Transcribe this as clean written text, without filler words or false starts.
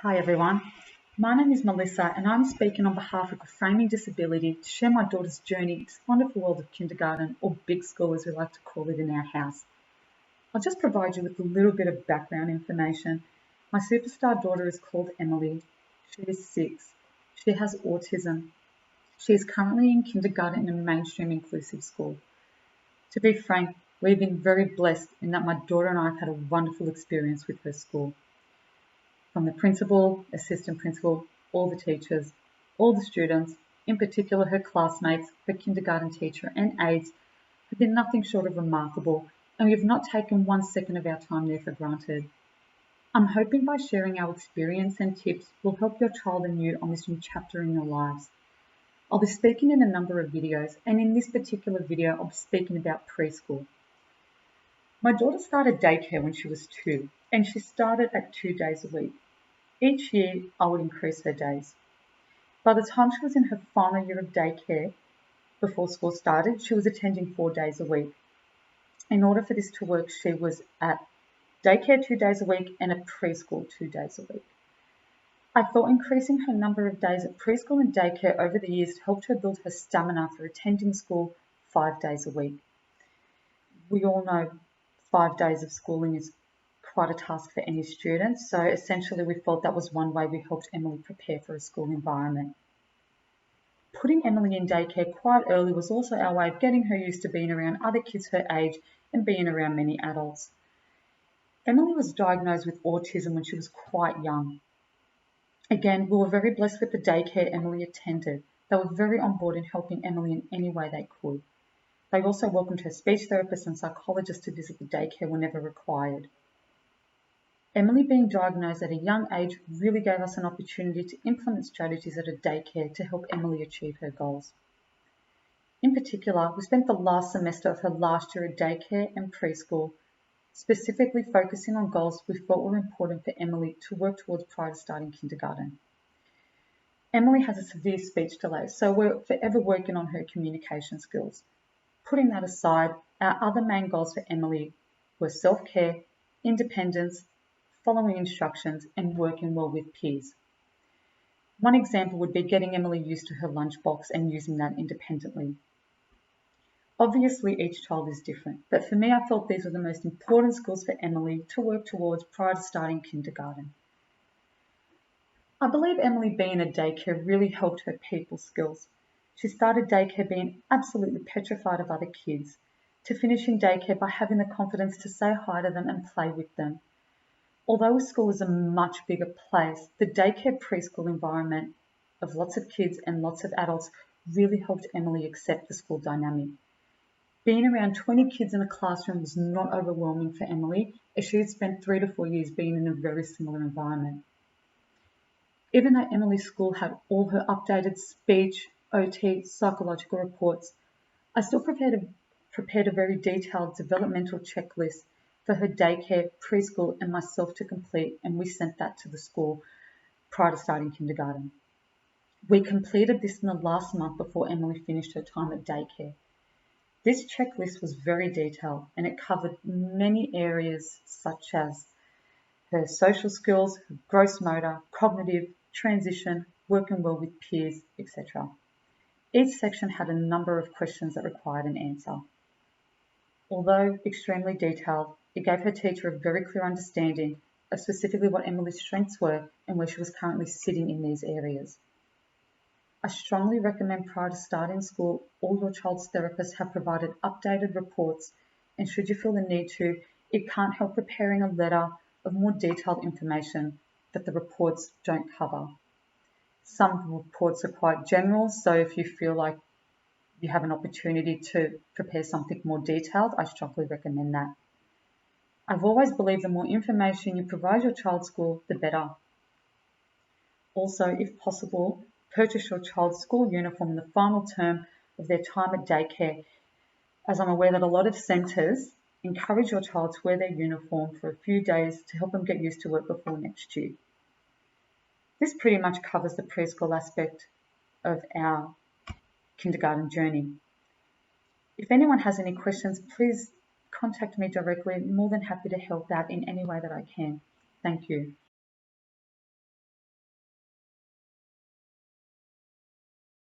Hi everyone, my name is Melissa and I'm speaking on behalf of Framing Disability to share my daughter's journey into the wonderful world of kindergarten, or big school as we like to call it in our house. I'll just provide you with a little bit of background information. My superstar daughter is called Emily. She is 6. She has autism. She is currently in kindergarten in a mainstream inclusive school. To be frank, we've been very blessed in that my daughter and I have had a wonderful experience with her school. From the principal, assistant principal, all the teachers, all the students, in particular her classmates, her kindergarten teacher and aides, have been nothing short of remarkable, and we have not taken 1 second of our time there for granted. I'm hoping by sharing our experience and tips will help your child and you on this new chapter in your lives. I'll be speaking in a number of videos, and in this particular video I'll be speaking about preschool. My daughter started daycare when she was 2, and she started at 2 days a week. Each year, I would increase her days. By the time she was in her final year of daycare, before school started, she was attending 4 days a week. In order for this to work, she was at daycare 2 days a week and at preschool 2 days a week. I thought increasing her number of days at preschool and daycare over the years helped her build her stamina for attending school 5 days a week. We all know 5 days of schooling is quite a task for any student, so essentially we felt that was one way we helped Emily prepare for a school environment. Putting Emily in daycare quite early was also our way of getting her used to being around other kids her age and being around many adults. Emily was diagnosed with autism when she was quite young. Again, we were very blessed with the daycare Emily attended. They were very on board in helping Emily in any way they could. They also welcomed her speech therapist and psychologist to visit the daycare whenever required. Emily being diagnosed at a young age really gave us an opportunity to implement strategies at a daycare to help Emily achieve her goals. In particular, we spent the last semester of her last year at daycare and preschool specifically focusing on goals we felt were important for Emily to work towards prior to starting kindergarten. Emily has a severe speech delay, so we're forever working on her communication skills. Putting that aside, our other main goals for Emily were self-care, independence, following instructions, and working well with peers. One example would be getting Emily used to her lunchbox and using that independently. Obviously, each child is different, but for me, I felt these were the most important skills for Emily to work towards prior to starting kindergarten. I believe Emily being at daycare really helped her people skills. She started daycare being absolutely petrified of other kids, to finishing daycare by having the confidence to say hi to them and play with them. Although a school is a much bigger place, the daycare preschool environment of lots of kids and lots of adults really helped Emily accept the school dynamic. Being around 20 kids in a classroom was not overwhelming for Emily, as she had spent 3 to 4 years being in a very similar environment. Even though Emily's school had all her updated speech, OT, psychological reports, I still prepared a very detailed developmental checklist for her daycare, preschool and myself to complete, and we sent that to the school prior to starting kindergarten. We completed this in the last month before Emily finished her time at daycare. This checklist was very detailed and it covered many areas such as her social skills, her gross motor, cognitive, transition, working well with peers, etc. Each section had a number of questions that required an answer. Although extremely detailed, it gave her teacher a very clear understanding of specifically what Emily's strengths were and where she was currently sitting in these areas. I strongly recommend prior to starting school, all your child's therapists have provided updated reports, and should you feel the need to, it can't help preparing a letter of more detailed information that the reports don't cover. Some reports are quite general, so if you feel like you have an opportunity to prepare something more detailed, I strongly recommend that. I've always believed the more information you provide your child's school, the better. Also, if possible, purchase your child's school uniform in the final term of their time at daycare, as I'm aware that a lot of centres encourage your child to wear their uniform for a few days to help them get used to it before next year. This pretty much covers the preschool aspect of our kindergarten journey. If anyone has any questions, please contact me directly. I'm more than happy to help out in any way that I can. Thank you.